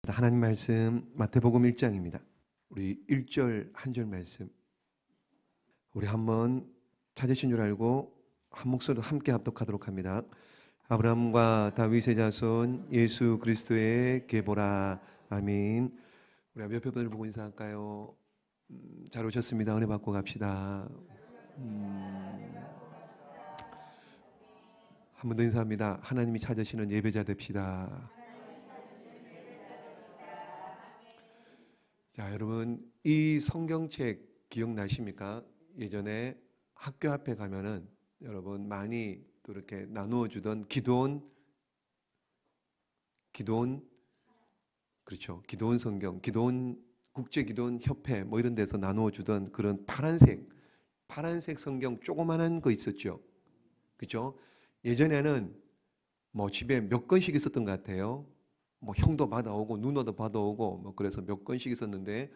하나님 말씀 마태복음 1장입니다. 우리 1절 한 절 말씀 우리 한번 찾으신 줄 알고 한 목소리로 함께 합독하도록 합니다. 아브라함과 다윗의 자손 예수 그리스도의 계보라. 아멘. 우리 옆에 분을 보고 인사할까요? 잘 오셨습니다. 은혜 받고 갑시다. 한 번 더 인사합니다. 하나님이 찾으시는 예배자 됩시다. 자, 여러분 이 성경책 기억나십니까? 예전에 학교 앞에 가면은 여러분 많이 또 이렇게 나누어 주던 기도원 그렇죠. 기도원 성경, 기도원 국제 기도원 협회 뭐 이런 데서 나누어 주던 그런 파란색 성경 조그만한 거 있었죠. 그렇죠? 예전에는 뭐 집에 몇 권씩 있었던 것 같아요. 뭐 형도 받아오고 누나도 받아오고 뭐 그래서 몇 권씩 있었는데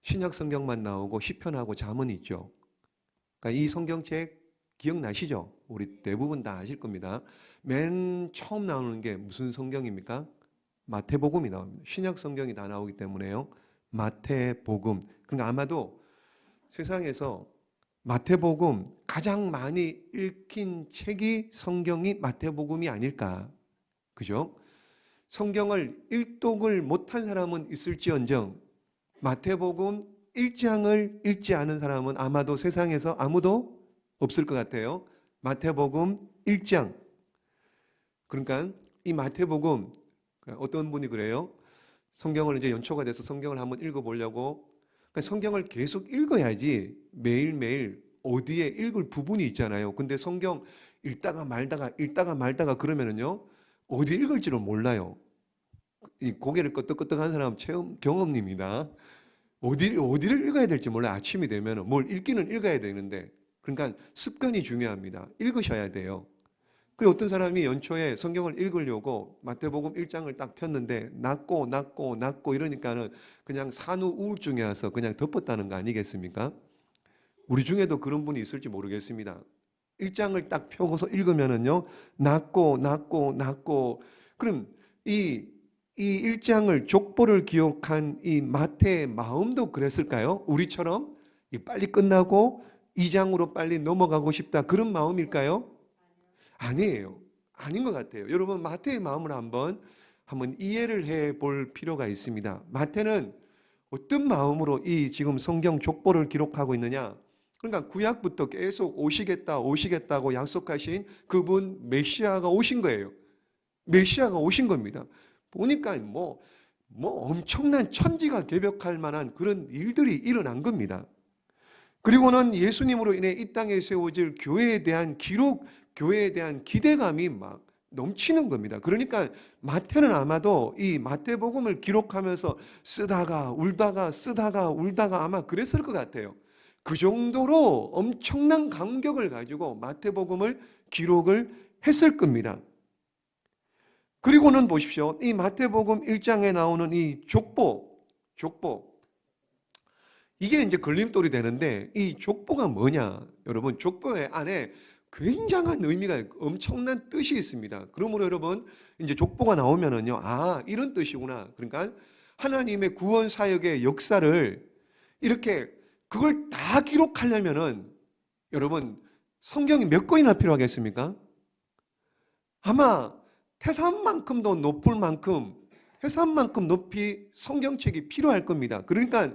신약 성경만 나오고 시편하고 잠언이 있죠. 그러니까 이 성경책 기억나시죠? 우리 대부분 다 아실 겁니다. 맨 처음 나오는 게 무슨 성경입니까? 마태복음이 나옵니다. 신약 성경이 다 나오기 때문에요. 마태복음. 그러니까 아마도 세상에서 마태복음 가장 많이 읽힌 책이 성경이 마태복음이 아닐까. 그죠? 성경을 일독을 못한 사람은 있을지언정 마태복음 1장을 읽지 않은 사람은 아마도 세상에서 아무도 없을 것 같아요. 마태복음 1장. 그러니까 이 마태복음 어떤 분이 그래요? 성경을 이제 연초가 돼서 성경을 한번 읽어보려고 그러니까 성경을 계속 읽어야지 매일매일 어디에 읽을 부분이 있잖아요. 근데 성경 읽다가 말다가 그러면은요 어디 읽을지를 몰라요. 이 고개를 끄덕끄덕한 사람 경험입니다. 어디를 읽어야 될지 몰라요. 아침이 되면 뭘 읽기는 읽어야 되는데 그러니까 습관이 중요합니다. 읽으셔야 돼요. 그리고 어떤 사람이 연초에 성경을 읽으려고 마태복음 1장을 딱 폈는데 낮고 이러니까는 그냥 산후 우울증이 와서 그냥 덮었다는 거 아니겠습니까? 우리 중에도 그런 분이 있을지 모르겠습니다. 1장을 딱 펴고서 읽으면은요 낮고 그럼 이 1장을 족보를 기록한 이 마태의 마음도 그랬을까요? 우리처럼 빨리 끝나고 2장으로 빨리 넘어가고 싶다 그런 마음일까요? 아니에요. 아닌 것 같아요. 여러분 마태의 마음을 한번 이해를 해 볼 필요가 있습니다. 마태는 어떤 마음으로 이 지금 성경 족보를 기록하고 있느냐? 그러니까 구약부터 계속 오시겠다고 약속하신 그분 메시아가 오신 거예요. 메시아가 오신 겁니다. 보니까 뭐 엄청난 천지가 개벽할 만한 그런 일들이 일어난 겁니다. 그리고는 예수님으로 인해 이 땅에 세워질 교회에 대한 기록, 교회에 대한 기대감이 막 넘치는 겁니다. 그러니까 마태는 아마도 이 마태복음을 기록하면서 쓰다가 울다가 아마 그랬을 것 같아요. 그 정도로 엄청난 감격을 가지고 마태복음을 기록을 했을 겁니다. 그리고는 보십시오. 이 마태복음 1장에 나오는 이 족보. 이게 이제 걸림돌이 되는데 이 족보가 뭐냐? 여러분, 족보의 안에 굉장한 의미가 엄청난 뜻이 있습니다. 그러므로 여러분, 이제 족보가 나오면은요. 아, 이런 뜻이구나. 그러니까 하나님의 구원 사역의 역사를 이렇게 그걸 다 기록하려면은 여러분, 성경이 몇 권이나 필요하겠습니까? 아마 태산만큼도 높을 만큼 태산만큼 높이 성경책이 필요할 겁니다. 그러니까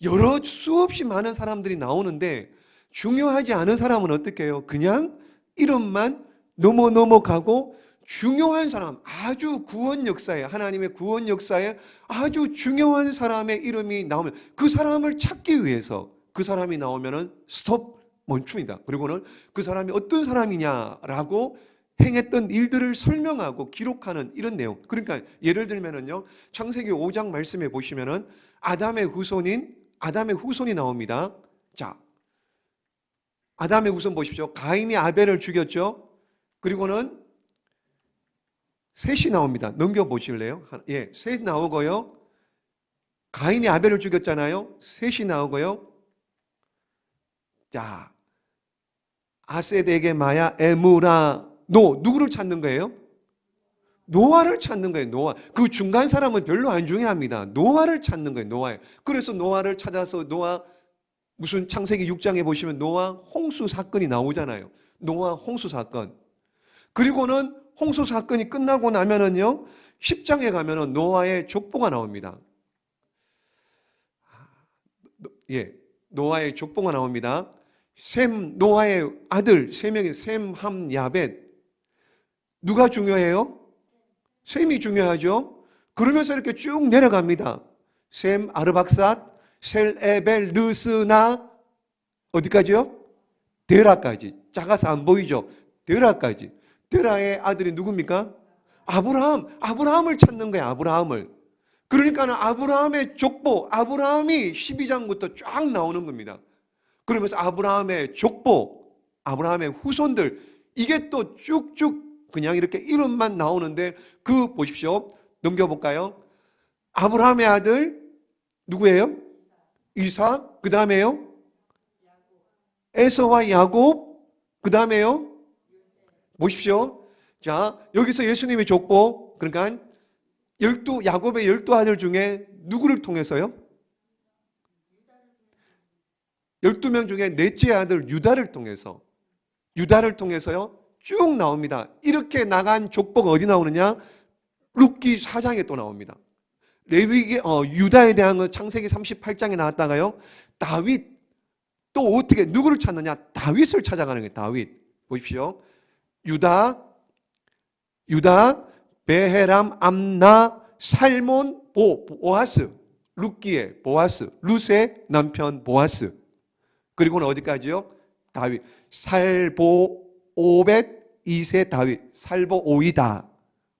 여러 수없이 많은 사람들이 나오는데 중요하지 않은 사람은 어떻게 해요? 그냥 이름만 넘어가고 중요한 사람, 아주 구원 역사에 하나님의 구원 역사에 아주 중요한 사람의 이름이 나오면 그 사람을 찾기 위해서 그 사람이 나오면은 스톱 멈춥니다. 그리고는 그 사람이 어떤 사람이냐라고 행했던 일들을 설명하고 기록하는 이런 내용. 그러니까 예를 들면은요, 창세기 5장 말씀에 보시면은 아담의 후손이 나옵니다. 자, 아담의 후손 보십시오. 가인이 아벨을 죽였죠. 그리고는 셋이 나옵니다. 넘겨보실래요? 예, 셋 나오고요. 가인이 아벨을 죽였잖아요. 셋이 나오고요. 자, 아세덱의 마야 에무라 누구를 찾는 거예요? 노아를 찾는 거예요. 노아. 그 중간 사람은 별로 안 중요합니다. 노아를 찾는 거예요. 노아. 그래서 노아를 찾아서 노아 무슨 창세기 6장에 보시면 노아 홍수 사건이 나오잖아요. 노아 홍수 사건. 그리고는 홍수 사건이 끝나고 나면은요, 10장에 가면은 노아의 족보가 나옵니다. 예, 노아의 족보가 나옵니다. 노아의 아들 3명이 셈, 함, 야벳. 누가 중요해요? 셈이 중요하죠. 그러면서 이렇게 쭉 내려갑니다. 셈, 아르박삿, 셀, 에벨, 르스나 어디까지요? 데라까지. 작아서 안 보이죠? 데라까지. 데라의 아들이 누굽니까? 아브라함을 찾는 거예요. 아브라함을. 그러니까 아브라함의 족보, 아브라함이 12장부터 쫙 나오는 겁니다. 그러면서 아브라함의 족보, 아브라함의 후손들, 이게 또 쭉쭉 그냥 이렇게 이름만 나오는데, 그 보십시오. 넘겨볼까요? 아브라함의 아들 누구예요? 이삭. 그 다음에요? 에서와 야곱. 그 다음에요? 보십시오. 자, 여기서 예수님의 족보, 그러니까 야곱의 12아들 중에 누구를 통해서요? 12명 중에 넷째 아들 유다를 통해서요 쭉 나옵니다. 이렇게 나간 족보가 어디 나오느냐? 룻기 4장에 또 나옵니다. 유다에 대한 건 창세기 38장에 나왔다가요, 다윗, 또 어떻게 누구를 찾느냐? 다윗을 찾아가는 거예요. 다윗. 보십시오. 유다, 베헤람, 암나, 살몬, 보아스. 룻기의 보아스, 룻의 남편 보아스. 그리고는 어디까지요? 다윗. 살보, 오벳, 이세, 다윗. 살보, 오이다.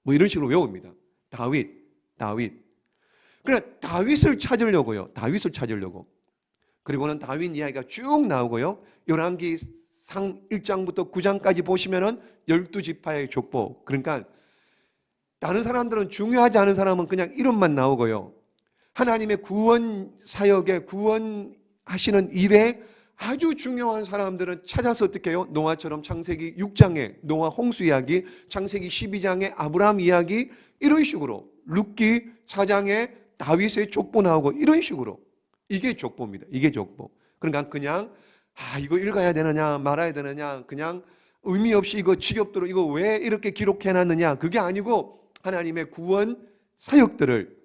뭐 이런 식으로 외웁니다. 다윗. 그러니까 다윗을 찾으려고요. 그리고는 다윗 이야기가 쭉 나오고요. 열왕기 상 1장부터 9장까지 보시면은 12지파의 족보. 그러니까 다른 사람들은, 중요하지 않은 사람은 그냥 이름만 나오고요. 하나님의 구원 사역에, 구원하시는 일에 아주 중요한 사람들은 찾아서 어떻게 해요? 노아처럼 창세기 6장에 노아 홍수 이야기, 창세기 12장에 아브라함 이야기, 이런 식으로 룻기 4장에 다윗의 족보 나오고, 이런 식으로. 이게 족보입니다. 이게 족보. 그러니까 그냥 이거 읽어야 되느냐 말아야 되느냐, 그냥 의미 없이 이거 지겹도록 이거 왜 이렇게 기록해놨느냐, 그게 아니고 하나님의 구원 사역들을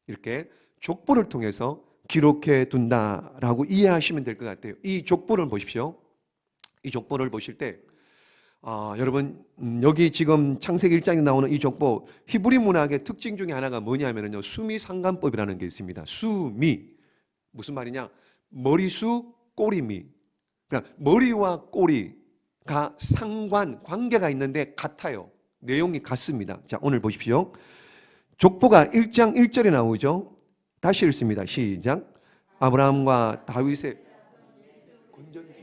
이렇게 족보를 통해서 기록해 둔다라고 이해하시면 될 것 같아요. 이 족보를 보십시오. 이 족보를 보실 때 여러분, 여기 지금 창세기 1장에 나오는 이 족보, 히브리 문학의 특징 중에 하나가 뭐냐면요, 수미상관법이라는 게 있습니다. 수미, 무슨 말이냐? 머리수, 꼬리미. 그러니까 머리와 꼬리가 관계가 있는데 같아요. 내용이 같습니다. 자, 오늘 보십시오. 족보가 1장 1절에 나오죠. 다시 읽습니다. 시작. 아브라함과 다윗의 건전지.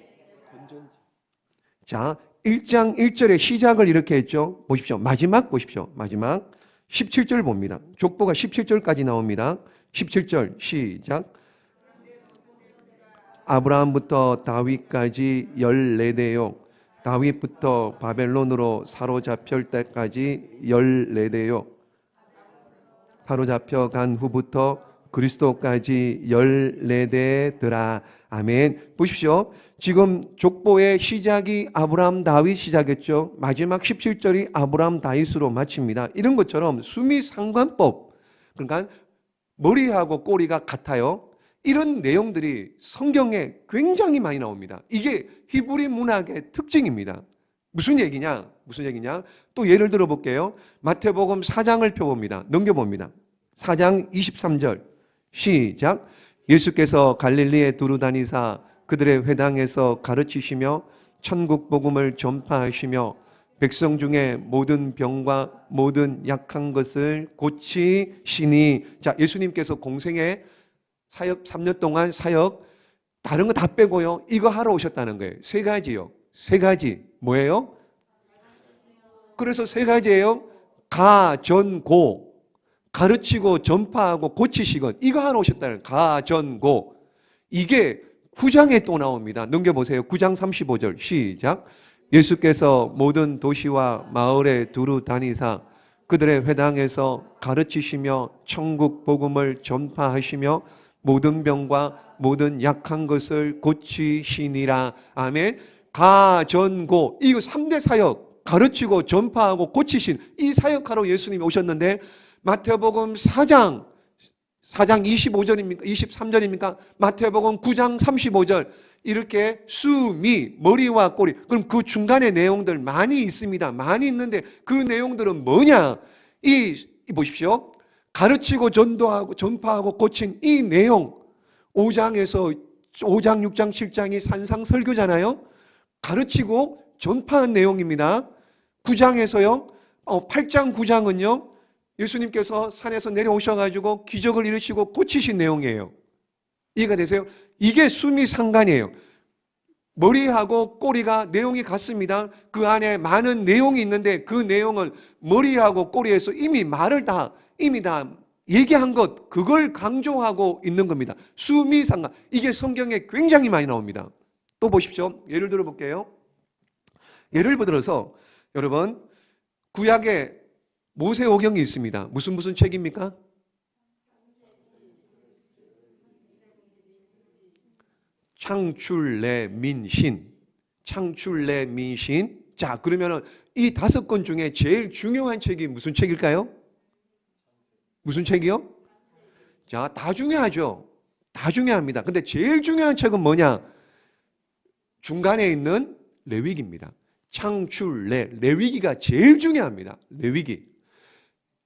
자, 1장 1절의 시작을 이렇게 했죠. 보십시오. 마지막 보십시오. 마지막 17절 봅니다. 족보가 17절까지 나옵니다. 17절 시작. 아브라함부터 다윗까지 14대요. 다윗부터 바벨론으로 사로잡힐 때까지 14대요. 사로잡혀간 후부터 그리스도까지 14대더라. 아멘. 보십시오. 지금 족보의 시작이 아브라함 다윗 시작했죠. 마지막 17절이 아브라함 다윗으로 마칩니다. 이런 것처럼 수미상관법, 그러니까 머리하고 꼬리가 같아요. 이런 내용들이 성경에 굉장히 많이 나옵니다. 이게 히브리 문학의 특징입니다. 무슨 얘기냐? 또 예를 들어 볼게요. 마태복음 4장을 펴봅니다. 넘겨봅니다. 4장 23절 시작. 예수께서 갈릴리에 두루 다니사 그들의 회당에서 가르치시며 천국 복음을 전파하시며 백성 중에 모든 병과 모든 약한 것을 고치시니. 자, 예수님께서 공생에 사역 3년 동안 사역, 다른 거 다 빼고요, 이거 하러 오셨다는 거예요. 3가지요. 3가지. 뭐예요? 그래서 3가지예요. 가, 전, 고. 가르치고 전파하고 고치시건, 이거 하러 오셨다는 거예요. 가, 전, 고. 이게 9장에 또 나옵니다. 넘겨보세요. 9장 35절 시작. 예수께서 모든 도시와 마을에 두루 다니사 그들의 회당에서 가르치시며 천국 복음을 전파하시며 모든 병과 모든 약한 것을 고치시니라. 아멘. 가전고, 이거 3대 사역, 가르치고 전파하고 고치신 이 사역하러 예수님이 오셨는데, 마태복음 4장 25절입니까? 23절입니까? 마태복음 9장 35절, 이렇게 수미, 머리와 꼬리. 그럼 그 중간에 내용들 많이 있습니다. 많이 있는데 그 내용들은 뭐냐? 이 보십시오. 가르치고 전도하고 전파하고 고친 이 내용, 5장, 6장, 7장이 산상 설교잖아요. 가르치고 전파한 내용입니다. 9장에서요. 8장, 9장은요. 예수님께서 산에서 내려오셔가지고 기적을 이루시고 고치신 내용이에요. 이해가 되세요? 이게 수미상관이에요. 머리하고 꼬리가 내용이 같습니다. 그 안에 많은 내용이 있는데 그 내용은 머리하고 꼬리에서 이미 다 얘기한 것, 그걸 강조하고 있는 겁니다. 수미상관. 이게 성경에 굉장히 많이 나옵니다. 또 보십시오. 예를 들어 볼게요. 예를 들어서 여러분, 구약에 모세오경이 있습니다. 무슨 책입니까? 창출레민신. 자, 그러면은 이 5권 중에 제일 중요한 책이 무슨 책일까요? 무슨 책이요? 자, 다 중요하죠. 다 중요합니다. 근데 제일 중요한 책은 뭐냐? 중간에 있는 레위기입니다. 레위기가 제일 중요합니다. 레위기.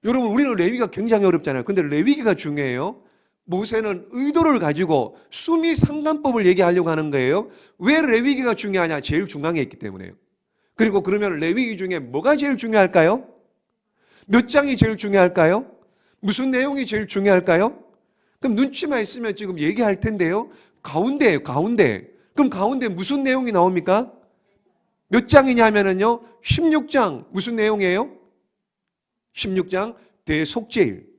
여러분, 우리는 레위기가 굉장히 어렵잖아요. 근데 레위기가 중요해요. 모세는 의도를 가지고 수미상관법을 얘기하려고 하는 거예요. 왜 레위기가 중요하냐? 제일 중앙에 있기 때문에요. 그리고 그러면 레위기 중에 뭐가 제일 중요할까요? 몇 장이 제일 중요할까요? 무슨 내용이 제일 중요할까요? 그럼 눈치만 있으면 지금 얘기할 텐데요. 가운데예요, 가운데. 그럼 가운데 무슨 내용이 나옵니까? 몇 장이냐면요. 16장. 무슨 내용이에요? 16장 대속죄일.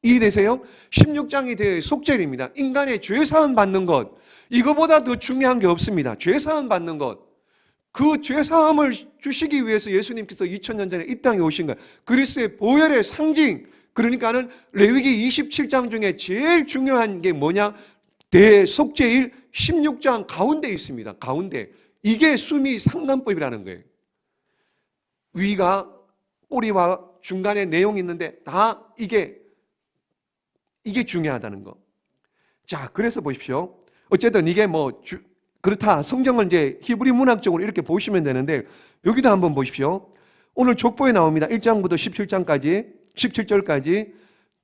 이해되세요? 16장이 대속죄일입니다. 인간의 죄사함 받는 것. 이거보다 더 중요한 게 없습니다. 죄사함 받는 것. 그 죄사함을 주시기 위해서 예수님께서 2000년 전에 이 땅에 오신 거예요. 그리스도의 보혈의 상징. 그러니까는 레위기 27장 중에 제일 중요한 게 뭐냐? 대속죄일 16장 가운데 있습니다. 가운데. 이게 수미상관법이라는 거예요. 위가 꼬리와 중간에 내용이 있는데 다 이게 중요하다는 거. 자, 그래서 보십시오. 어쨌든 이게 그렇다. 성경을 이제 히브리 문학적으로 이렇게 보시면 되는데, 여기도 한번 보십시오. 오늘 족보에 나옵니다. 1장부터 17절까지.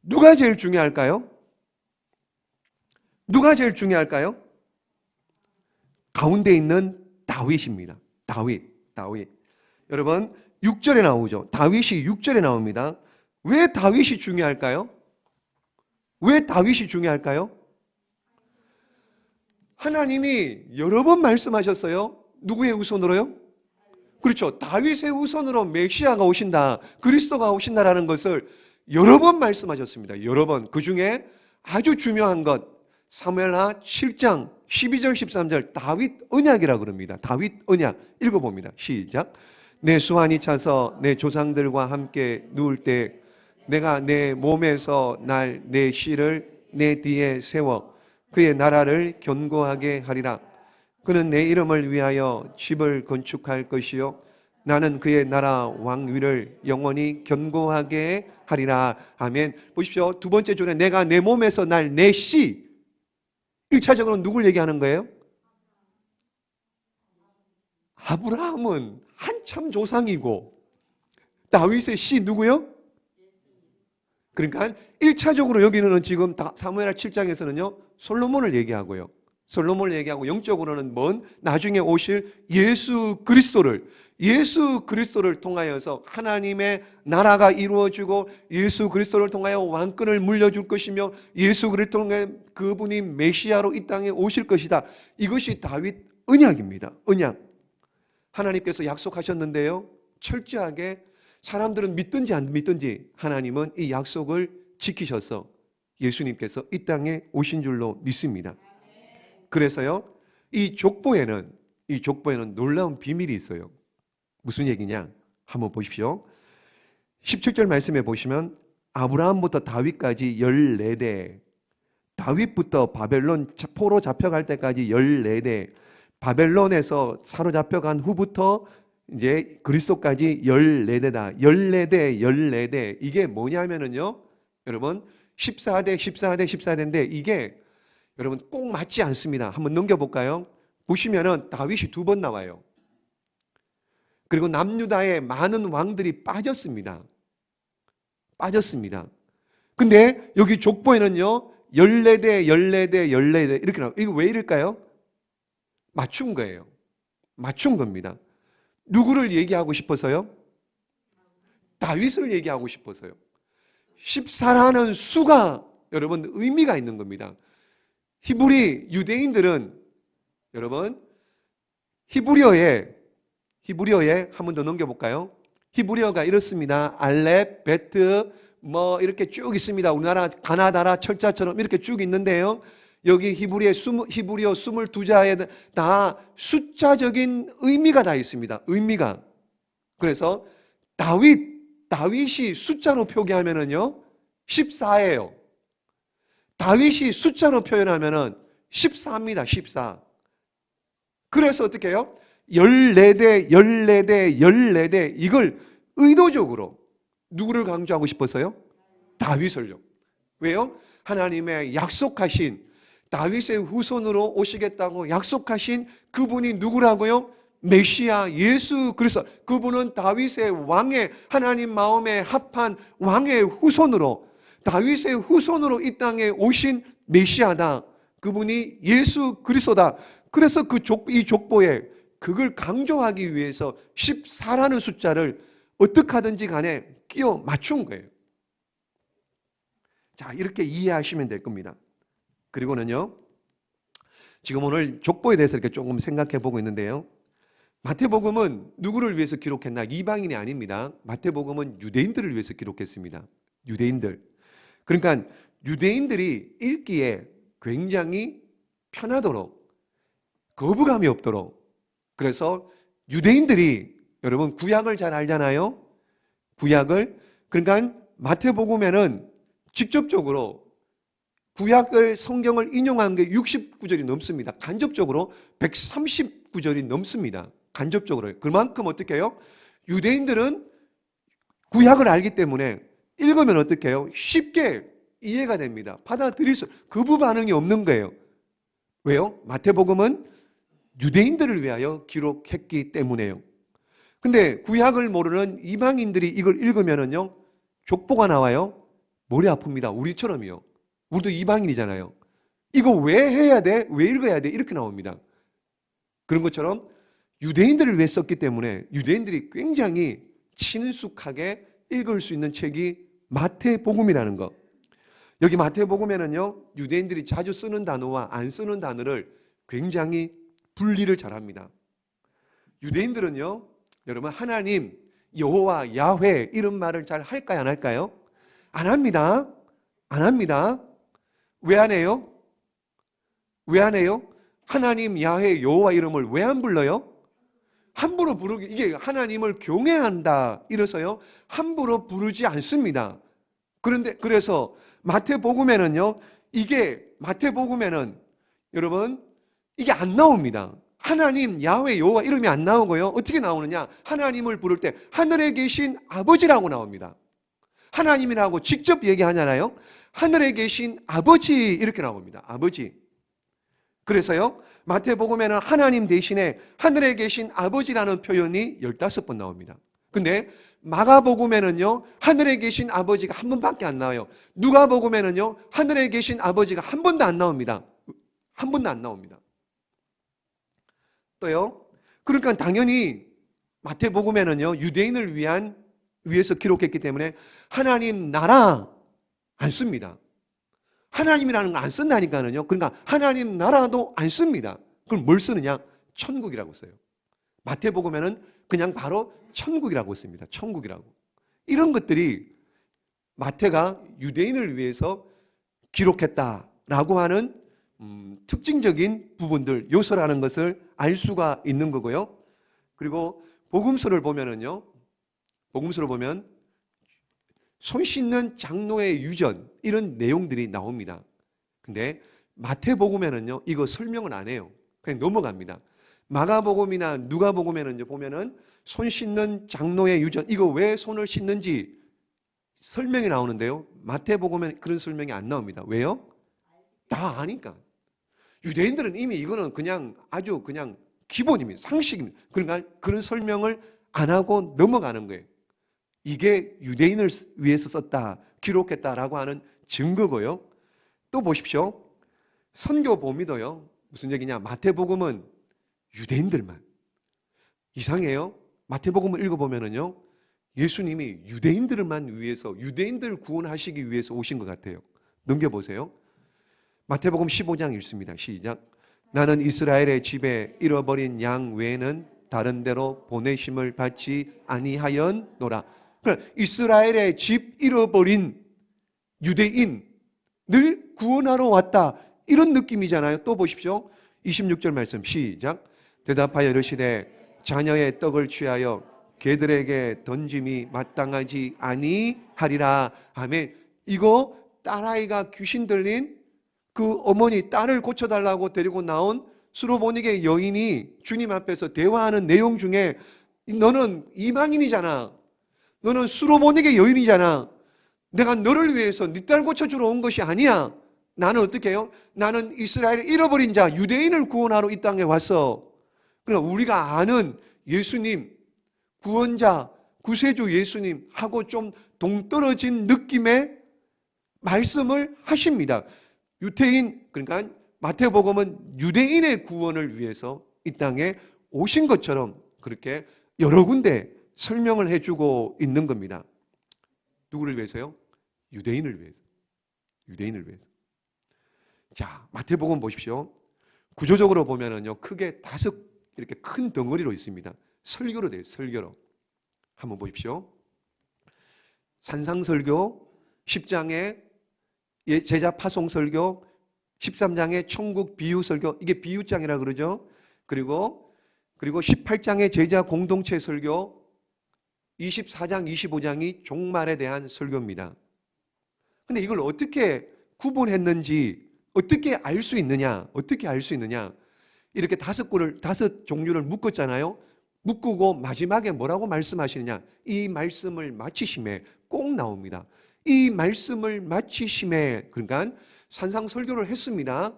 누가 제일 중요할까요? 누가 제일 중요할까요? 가운데 있는 다윗입니다. 다윗. 여러분, 6절에 나오죠. 다윗이 6절에 나옵니다. 왜 다윗이 중요할까요? 왜 다윗이 중요할까요? 하나님이 여러 번 말씀하셨어요. 누구의 후손으로요? 그렇죠. 다윗의 후손으로 메시아가 오신다, 그리스도가 오신다라는 것을 여러 번 말씀하셨습니다. 여러 번. 그 중에 아주 중요한 것, 사무엘하 7장 12절 13절 다윗 언약이라고 그럽니다. 다윗 언약. 읽어봅니다. 시작. 내 수완이 차서 내 조상들과 함께 누울 때 내가 내 몸에서 날 내 씨를 내 뒤에 세워 그의 나라를 견고하게 하리라. 그는 내 이름을 위하여 집을 건축할 것이요 나는 그의 나라 왕위를 영원히 견고하게 하리라. 아멘. 보십시오. 두 번째 줄에 내가 내 몸에서 날 내 씨. 1차적으로 누굴 얘기하는 거예요? 아브라함은 한참 조상이고 다윗의 씨 누구요? 그러니까 1차적으로 여기는 지금 사무엘하 7장에서는요 솔로몬을 얘기하고요. 솔로몬을 얘기하고 영적으로는 나중에 오실 예수 그리스도를 통하여서 하나님의 나라가 이루어지고 예수 그리스도를 통하여 왕권을 물려줄 것이며 예수 그리스도를 통해 그분이 메시아로 이 땅에 오실 것이다. 이것이 다윗 언약입니다. 언약. 하나님께서 약속하셨는데요. 철저하게 사람들은 믿든지 안 믿든지 하나님은 이 약속을 지키셔서 예수님께서 이 땅에 오신 줄로 믿습니다. 그래서요, 이 족보에는 놀라운 비밀이 있어요. 무슨 얘기냐? 한번 보십시오. 17절 말씀에 보시면 아브라함부터 다윗까지 14대, 다윗부터 바벨론 포로 잡혀갈 때까지 14대, 바벨론에서 사로잡혀간 후부터 이제 그리스도까지 14대다. 14대, 14대. 이게 뭐냐면은요, 여러분, 14대, 14대, 14대인데 이게 여러분 꼭 맞지 않습니다. 한번 넘겨볼까요? 보시면은 다윗이 2번 나와요. 그리고 남유다의 많은 왕들이 빠졌습니다. 빠졌습니다. 근데 여기 족보에는요, 14대, 14대, 14대 이렇게 나와요. 이거 왜 이럴까요? 맞춘 거예요. 맞춘 겁니다. 누구를 얘기하고 싶어서요? 다윗을 얘기하고 싶어서요. 14라는 수가 여러분 의미가 있는 겁니다. 히브리 유대인들은 여러분 히브리어에 한 번 더 넘겨볼까요? 히브리어가 이렇습니다. 알렙, 베트 뭐 이렇게 쭉 있습니다. 우리나라 가나다라 철자처럼 이렇게 쭉 있는데요. 여기 히브리어 22자에 다 숫자적인 의미가 다 있습니다. 의미가. 그래서 다윗이 숫자로 표기하면은요 14예요. 다윗이 숫자로 표현하면은 14입니다. 14. 그래서 어떻게 해요? 14대, 14대, 14대 이걸 의도적으로 누구를 강조하고 싶어서요? 다윗을요. 왜요? 하나님의 약속하신 다윗의 후손으로 오시겠다고 약속하신 그분이 누구라고요? 메시아 예수 그리스도. 그분은 다윗의 왕의 하나님 마음에 합한 왕의 후손으로 다윗의 후손으로 이 땅에 오신 메시아다. 그분이 예수 그리스도다. 그래서 이 족보에 그걸 강조하기 위해서 14라는 숫자를 어떻게 하든지 간에 끼워 맞춘 거예요. 자, 이렇게 이해하시면 될 겁니다. 그리고는요, 지금 오늘 족보에 대해서 이렇게 조금 생각해 보고 있는데요. 마태복음은 누구를 위해서 기록했나? 이방인이 아닙니다. 마태복음은 유대인들을 위해서 기록했습니다. 유대인들. 그러니까 유대인들이 읽기에 굉장히 편하도록, 거부감이 없도록. 그래서 유대인들이 여러분 구약을 잘 알잖아요. 구약을. 그러니까 마태복음에는 직접적으로 구약을 성경을 인용한 게 69절이 넘습니다. 간접적으로 139절이 넘습니다. 간접적으로. 그만큼 어떻게 해요? 유대인들은 구약을 알기 때문에 읽으면 어떻게 해요? 쉽게 이해가 됩니다. 받아들일 수, 거부 반응이 없는 거예요. 왜요? 마태복음은 유대인들을 위하여 기록했기 때문에요. 근데 구약을 모르는 이방인들이 이걸 읽으면은요, 족보가 나와요. 머리 아픕니다. 우리처럼이요. 우리도 이방인이잖아요. 이거 왜 해야 돼? 왜 읽어야 돼? 이렇게 나옵니다. 그런 것처럼 유대인들을 위해 썼기 때문에 유대인들이 굉장히 친숙하게 읽을 수 있는 책이 마태복음이라는 거. 여기 마태복음에는요, 유대인들이 자주 쓰는 단어와 안 쓰는 단어를 굉장히 분리를 잘합니다. 유대인들은요, 여러분 하나님, 여호와, 야훼 이런 말을 잘 할까요? 안 할까요? 안 합니다. 안 합니다. 왜 안 해요? 왜 안 해요? 하나님, 야훼, 여호와 이름을 왜 안 불러요? 함부로 부르기, 이게 하나님을 경외한다 이래서요 함부로 부르지 않습니다. 그런데 그래서 마태복음에는요, 마태복음에는 여러분 이게 안 나옵니다. 하나님, 야훼, 여호와 이름이 안 나오고요. 어떻게 나오느냐? 하나님을 부를 때 하늘에 계신 아버지라고 나옵니다. 하나님이라고 직접 얘기하잖아요. 하늘에 계신 아버지 이렇게 나옵니다. 아버지. 그래서요, 마태복음에는 하나님 대신에 하늘에 계신 아버지라는 표현이 15번 나옵니다. 근데 마가복음에는요, 하늘에 계신 아버지가 한 번밖에 안 나와요. 누가복음에는요, 하늘에 계신 아버지가 한 번도 안 나옵니다. 한 번도 안 나옵니다. 또요, 그러니까 당연히 마태복음에는요, 유대인을 위해서 기록했기 때문에 하나님 나라 안 씁니다. 하나님이라는 거 안 쓴다니까요. 그러니까 하나님 나라도 안 씁니다. 그럼 뭘 쓰느냐? 천국이라고 써요. 마태복음에는 그냥 바로 천국이라고 씁니다. 천국이라고. 이런 것들이 마태가 유대인을 위해서 기록했다라고 하는 특징적인 부분들, 요소라는 것을 알 수가 있는 거고요. 그리고 복음서를 보면은요, 복음서를 보면 손 씻는 장로의 유전 이런 내용들이 나옵니다. 근데 마태복음에는요 이거 설명을 안 해요. 그냥 넘어갑니다. 마가복음이나 누가복음에는 보면은 손 씻는 장로의 유전 이거 왜 손을 씻는지 설명이 나오는데요. 마태복음엔 그런 설명이 안 나옵니다. 왜요? 다 아니까. 유대인들은 이미 이거는 그냥 아주 그냥 기본입니다. 상식입니다. 그러니까 그런 설명을 안 하고 넘어가는 거예요. 이게 유대인을 위해서 썼다, 기록했다라고 하는 증거고요. 또 보십시오. 선교보미도요. 무슨 얘기냐? 마태복음은 유대인들만. 이상해요. 마태복음을 읽어보면은요. 예수님이 유대인들만 위해서, 유대인들을 구원하시기 위해서 오신 것 같아요. 넘겨보세요. 마태복음 15장 읽습니다. 시작. 나는 이스라엘의 집에 잃어버린 양 외에는 다른 데로 보내심을 받지 아니하였노라. 그러니까 이스라엘의 집 잃어버린 유대인을 구원하러 왔다. 이런 느낌이잖아요. 또 보십시오. 26절 말씀 시작. 대답하여 이르시되 자녀의 떡을 취하여 개들에게 던짐이 마땅하지 아니하리라. 아멘. 이거 딸아이가 귀신 들린 그 어머니 딸을 고쳐달라고 데리고 나온 수로보니게 여인이 주님 앞에서 대화하는 내용 중에 너는 이방인이잖아. 너는 수로보니게 여인이잖아. 내가 너를 위해서 네 딸 고쳐주러 온 것이 아니야. 나는 어떻게 해요? 나는 이스라엘을 잃어버린 자 유대인을 구원하러 이 땅에 왔어. 그러니까 우리가 아는 예수님 구원자 구세주 예수님하고 좀 동떨어진 느낌의 말씀을 하십니다. 유대인 그러니까 마태복음은 유대인의 구원을 위해서 이 땅에 오신 것처럼 그렇게 여러 군데 설명을 해주고 있는 겁니다. 누구를 위해서요? 유대인을 위해서. 유대인을 위해서. 자, 마태복음 보십시오. 구조적으로 보면은요, 크게 5 이렇게 큰 덩어리로 있습니다. 설교로 돼요, 설교로. 한번 보십시오. 산상설교, 10장에 제자 파송 설교, 13장의 천국 비유 설교, 이게 비유장이라 그러죠. 그리고 18장의 제자 공동체 설교, 24장, 25장이 종말에 대한 설교입니다. 근데 이걸 어떻게 구분했는지 어떻게 알 수 있느냐? 어떻게 알 수 있느냐? 이렇게 5 종류를 묶었잖아요. 묶고 마지막에 뭐라고 말씀하시느냐? 이 말씀을 마치심에 꼭 나옵니다. 이 말씀을 마치심에 그러니까 산상설교를 했습니다.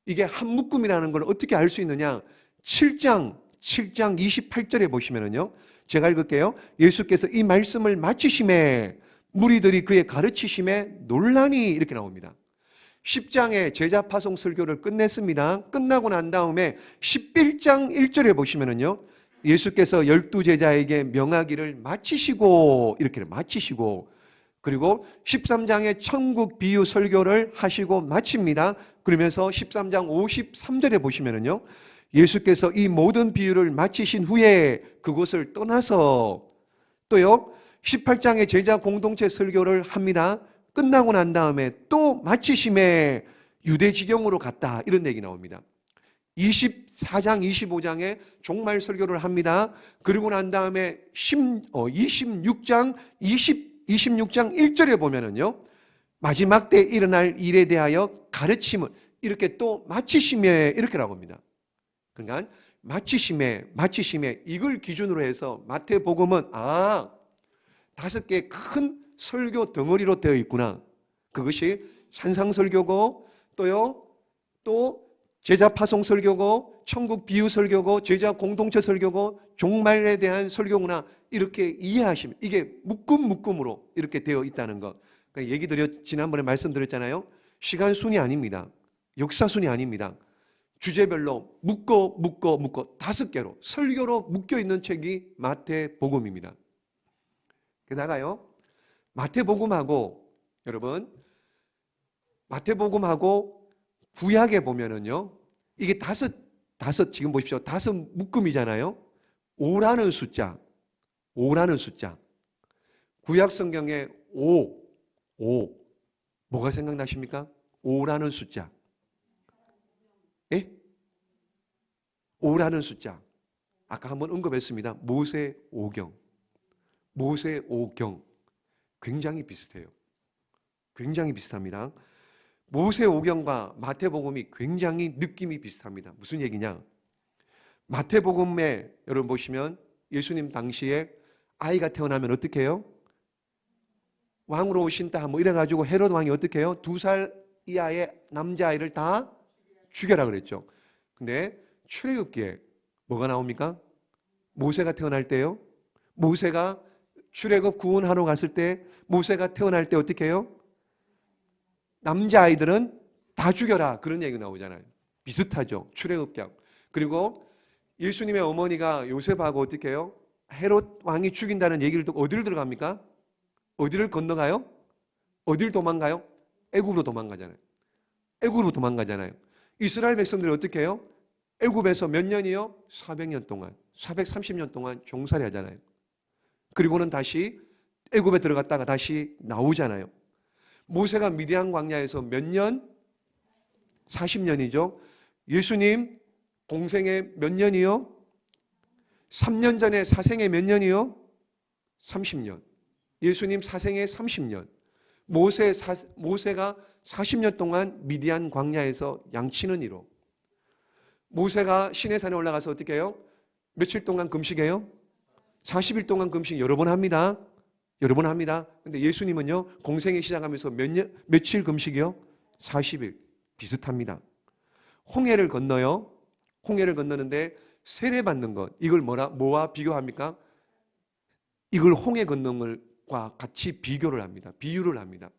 이게 한 묶음이라는 걸 어떻게 알 수 있느냐? 7장 28절에 보시면은요. 제가 읽을게요. 예수께서 이 말씀을 마치심에 무리들이 그의 가르치심에 논란이 이렇게 나옵니다. 10장의 제자 파송 설교를 끝냈습니다. 끝나고 난 다음에 11장 1절에 보시면은요. 예수께서 12제자에게 명하기를 마치시고 이렇게 마치시고 그리고 13장의 천국 비유 설교를 하시고 마칩니다. 그러면서 13장 53절에 보시면은요. 예수께서 이 모든 비유를 마치신 후에 그곳을 떠나서 또요. 18장의 제자 공동체 설교를 합니다. 끝나고 난 다음에 또 마치심에 유대 지경으로 갔다. 이런 얘기 나옵니다. 24장, 25장에 종말 설교를 합니다. 그리고 난 다음에 26장 1절에 보면은요. 마지막 때 일어날 일에 대하여 가르침을 이렇게 또 마치심에 이렇게라고 합니다. 그러니까 마치심에 이걸 기준으로 해서 마태복음은 5개 큰 설교 덩어리로 되어 있구나. 그것이 산상설교고 또 제자 파송 설교고 천국 비유 설교고 제자 공동체 설교고 종말에 대한 설교구나. 이렇게 이해하시면 이게 묶음으로 이렇게 되어 있다는 것. 그러니까 지난번에 말씀드렸잖아요. 시간 순이 아닙니다. 역사 순이 아닙니다. 주제별로 묶어 5개로 설교로 묶여 있는 책이 마태복음입니다. 게다가요. 마태복음하고 여러분 마태복음하고 구약에 보면은요. 이게 5 지금 보십시오. 5 묶음이잖아요. 5라는 숫자. 구약 성경에 5 뭐가 생각나십니까? 5라는 숫자. 예? 5라는 숫자. 아까 한번 언급했습니다. 모세 오경. 굉장히 비슷해요. 굉장히 비슷합니다. 모세오경과 마태복음이 굉장히 느낌이 비슷합니다. 무슨 얘기냐? 마태복음에 여러분 보시면 예수님 당시에 아이가 태어나면 어떻게 해요? 왕으로 오신다 뭐 이래가지고 헤롯 왕이 어떻게 해요? 2살 이하의 남자아이를 다 죽여라 그랬죠. 근데 출애굽기에 뭐가 나옵니까? 모세가 태어날 때요. 모세가 출애굽 구원하러 갔을 때 모세가 태어날 때 어떻게 해요? 남자아이들은 다 죽여라 그런 얘기가 나오잖아요. 비슷하죠. 출애굽기하고. 그리고 예수님의 어머니가 요셉하고 어떻게 해요? 헤롯 왕이 죽인다는 얘기를 듣고 어디를 들어갑니까? 어디를 건너가요? 어디를 도망가요? 애굽으로 도망가잖아요. 애굽으로 도망가잖아요. 이스라엘 백성들이 어떻게 해요? 애굽에서 몇 년이요? 400년 동안, 430년 동안 종살이 하잖아요. 그리고는 다시 애굽에 들어갔다가 다시 나오잖아요. 모세가 미디안 광야에서 몇 년? 40년이죠. 예수님 공생애 몇 년이요? 3년 전에 사생애 몇 년이요? 30년. 예수님 사생애 30년. 모세가 40년 동안 미디안 광야에서 양치는 이로. 모세가 시내산에 올라가서 어떻게 해요? 며칠 동안 금식해요? 40일 동안 금식 여러 번 합니다. 여러 번 합니다. 근데 예수님은요, 공생애 시작하면서 며칠 금식이요? 40일. 비슷합니다. 홍해를 건너요. 홍해를 건너는데 세례받는 것. 이걸 뭐와 비교합니까? 이걸 홍해 건너는 것과 같이 비교를 합니다. 비유를 합니다.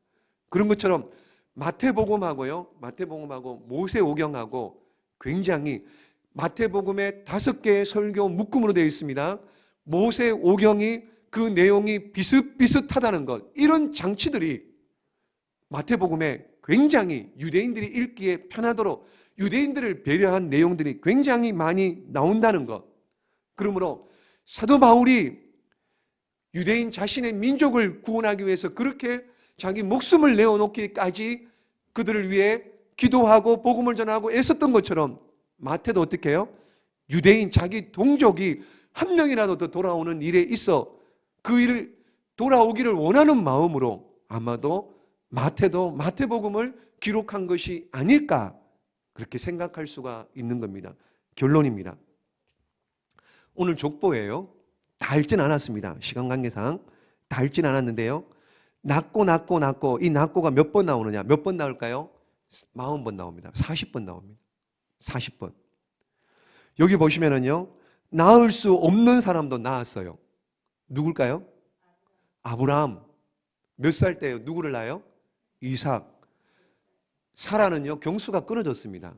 그런 것처럼 마태복음하고 모세오경하고 굉장히 마태복음에 5개의 설교 묶음으로 되어 있습니다. 모세오경이 그 내용이 비슷비슷하다는 것. 이런 장치들이 마태복음에 굉장히 유대인들이 읽기에 편하도록 유대인들을 배려한 내용들이 굉장히 많이 나온다는 것. 그러므로 사도 바울이 유대인 자신의 민족을 구원하기 위해서 그렇게 자기 목숨을 내어놓기까지 그들을 위해 기도하고 복음을 전하고 애썼던 것처럼 마태도 어떻게 해요? 유대인 자기 동족이 한 명이라도 더 돌아오는 일에 있어 그 일을 돌아오기를 원하는 마음으로 아마도 마태도 마태복음을 기록한 것이 아닐까 그렇게 생각할 수가 있는 겁니다. 결론입니다. 오늘 족보예요. 다 읽진 않았습니다. 시간 관계상 다 읽진 않았는데요. 낳고 이 낳고가 몇 번 나오느냐? 몇 번 나올까요? 40번 나옵니다. 40번 나옵니다. 40번. 여기 보시면은요. 낳을 수 없는 사람도 낳았어요. 누굴까요? 아브라함. 몇 살 때요? 누구를 낳아요? 이삭. 사라는요. 경수가 끊어졌습니다.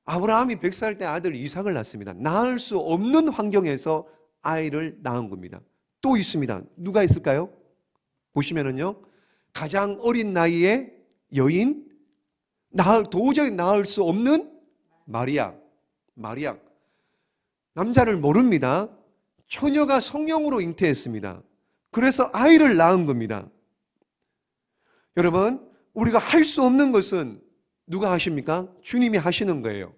아브라함이 100살 때 아들 이삭을 낳습니다. 낳을 수 없는 환경에서 아이를 낳은 겁니다. 또 있습니다. 누가 있을까요? 보시면은요. 가장 어린 나이에 여인, 도저히 낳을 수 없는 마리아. 남자를 모릅니다. 처녀가 성령으로 잉태했습니다. 그래서 아이를 낳은 겁니다. 여러분, 우리가 할 수 없는 것은 누가 하십니까? 주님이 하시는 거예요.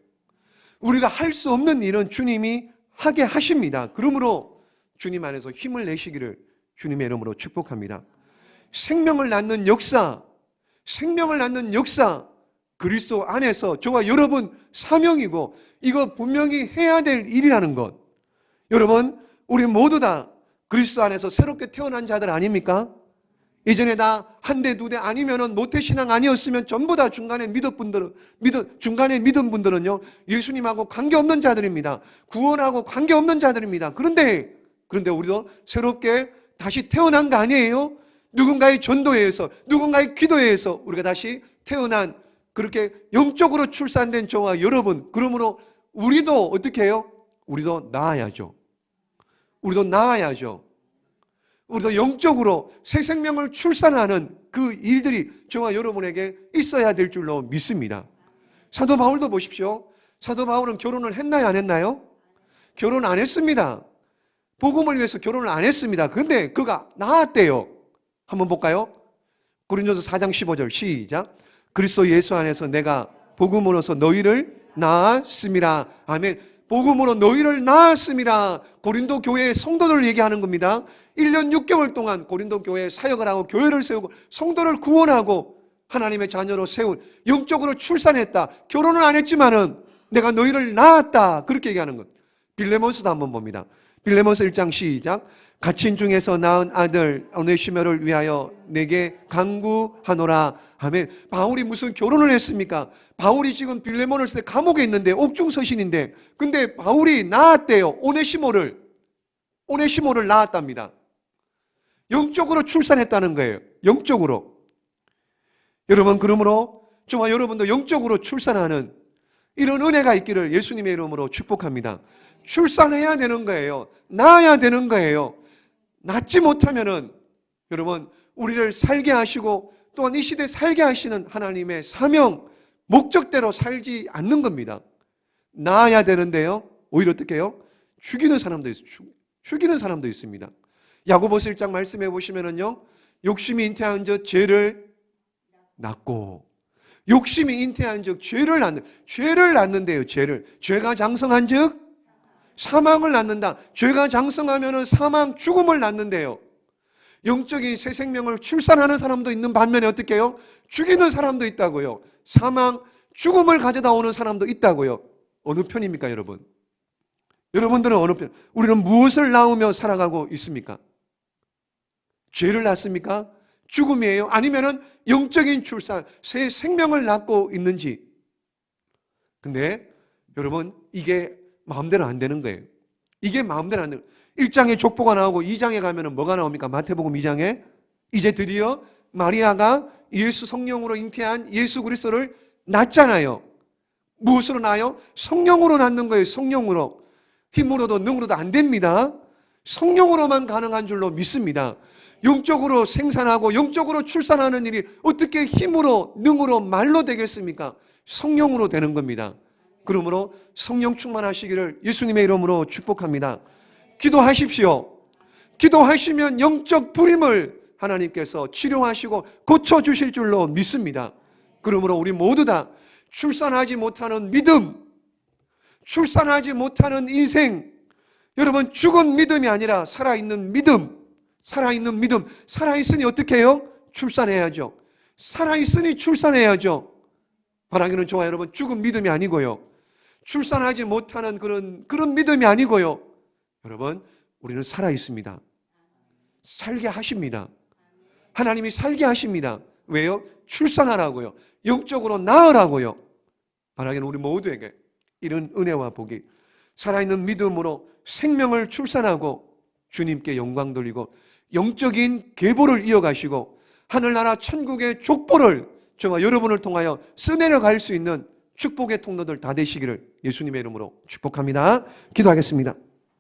우리가 할 수 없는 일은 주님이 하게 하십니다. 그러므로 주님 안에서 힘을 내시기를 주님의 이름으로 축복합니다. 생명을 낳는 역사, 그리스도 안에서 저와 여러분 사명이고 이거 분명히 해야 될 일이라는 것. 여러분, 우리 모두 다 그리스도 안에서 새롭게 태어난 자들 아닙니까? 이전에 다 한 대, 두 대 아니면은 모태신앙 아니었으면 전부 다 중간에 믿은 분들은요, 예수님하고 관계없는 자들입니다. 구원하고 관계없는 자들입니다. 그런데 우리도 새롭게 다시 태어난 거 아니에요? 누군가의 전도에 의해서, 누군가의 기도에 의해서 우리가 다시 태어난 그렇게 영적으로 출산된 저와 여러분, 그러므로 우리도 어떻게 해요? 우리도 나아야죠. 우리도 영적으로 새 생명을 출산하는 그 일들이 저와 여러분에게 있어야 될 줄로 믿습니다. 사도 바울도 보십시오. 사도 바울은 결혼을 했나요? 안 했나요? 결혼 안 했습니다. 복음을 위해서 결혼을 안 했습니다. 그런데 그가 낳았대요. 한번 볼까요? 고린도서 4장 15절 시작. 그리스도 예수 안에서 내가 복음으로서 너희를 낳았음이라. 아멘. 복음으로 너희를 낳았음이라 고린도 교회의 성도들을 얘기하는 겁니다. 1년 6개월 동안 고린도 교회에 사역을 하고 교회를 세우고 성도를 구원하고 하나님의 자녀로 세운, 영적으로 출산했다. 결혼은 안 했지만은 내가 너희를 낳았다. 그렇게 얘기하는 것. 빌레몬서도 한번 봅니다. 빌레몬서 1장 시작. 갇힌 중에서 낳은 아들 오네시모를 위하여 내게 간구하노라. 아멘. 바울이 무슨 결혼을 했습니까? 바울이 지금 빌레몬을 쓸 때 감옥에 있는데, 옥중 서신인데, 근데 바울이 낳았대요. 오네시모를 낳았답니다. 영적으로 출산했다는 거예요. 영적으로. 여러분, 그러므로 저와 여러분도 영적으로 출산하는 이런 은혜가 있기를 예수님의 이름으로 축복합니다. 출산해야 되는 거예요. 낳아야 되는 거예요. 낳지 못하면은 여러분, 우리를 살게 하시고 또한 이 시대에 살게 하시는 하나님의 사명, 목적대로 살지 않는 겁니다. 낳아야 되는데요, 오히려 어떻게 해요? 죽이는 사람도 있습니다. 야고보서 1장 말씀해 보시면은요, 욕심이 잉태한 즉 죄를 낳고, 욕심이 잉태한 즉 죄를 낳는데요. 죄가 장성한 즉 사망을 낳는다. 죄가 장성하면은 사망, 죽음을 낳는데요. 영적인 새 생명을 출산하는 사람도 있는 반면에 어떻게 해요? 죽이는 사람도 있다고요. 사망, 죽음을 가져다 오는 사람도 있다고요. 어느 편입니까, 여러분? 여러분들은 어느 편? 우리는 무엇을 낳으며 살아가고 있습니까? 죄를 낳습니까? 죽음이에요? 아니면은 영적인 출산, 새 생명을 낳고 있는지. 근데 여러분, 이게 마음대로 안 되는 거예요. 이게 마음대로 안 되는 거예요. 1장에 족보가 나오고 2장에 가면은 뭐가 나옵니까? 마태복음 2장에 이제 드디어 마리아가 예수 성령으로 잉태한 예수 그리스도를 낳잖아요. 무엇으로 낳아요? 성령으로 낳는 거예요. 성령으로. 힘으로도 능으로도 안 됩니다. 성령으로만 가능한 줄로 믿습니다. 영적으로 생산하고 영적으로 출산하는 일이 어떻게 힘으로, 능으로, 말로 되겠습니까? 성령으로 되는 겁니다. 그러므로 성령 충만하시기를 예수님의 이름으로 축복합니다. 기도하십시오. 기도하시면 영적 불임을 하나님께서 치료하시고 고쳐주실 줄로 믿습니다. 그러므로 우리 모두 다 출산하지 못하는 믿음, 출산하지 못하는 인생, 여러분, 죽은 믿음이 아니라 살아있는 믿음, 살아있으니 어떻게 해요? 출산해야죠. 살아있으니 출산해야죠. 바라기는 좋아요, 여러분. 죽은 믿음이 아니고요, 출산하지 못하는 그런 믿음이 아니고요. 여러분, 우리는 살아있습니다. 살게 하십니다. 하나님이 살게 하십니다. 왜요? 출산하라고요. 영적으로 낳으라고요. 바라기는 우리 모두에게 이런 은혜와 복이, 살아있는 믿음으로 생명을 출산하고 주님께 영광 돌리고 영적인 계보를 이어가시고 하늘나라 천국의 족보를 저와 여러분을 통하여 써내려 갈 수 있는 축복의 통로들 다 되시기를 예수님의 이름으로 축복합니다. 기도하겠습니다.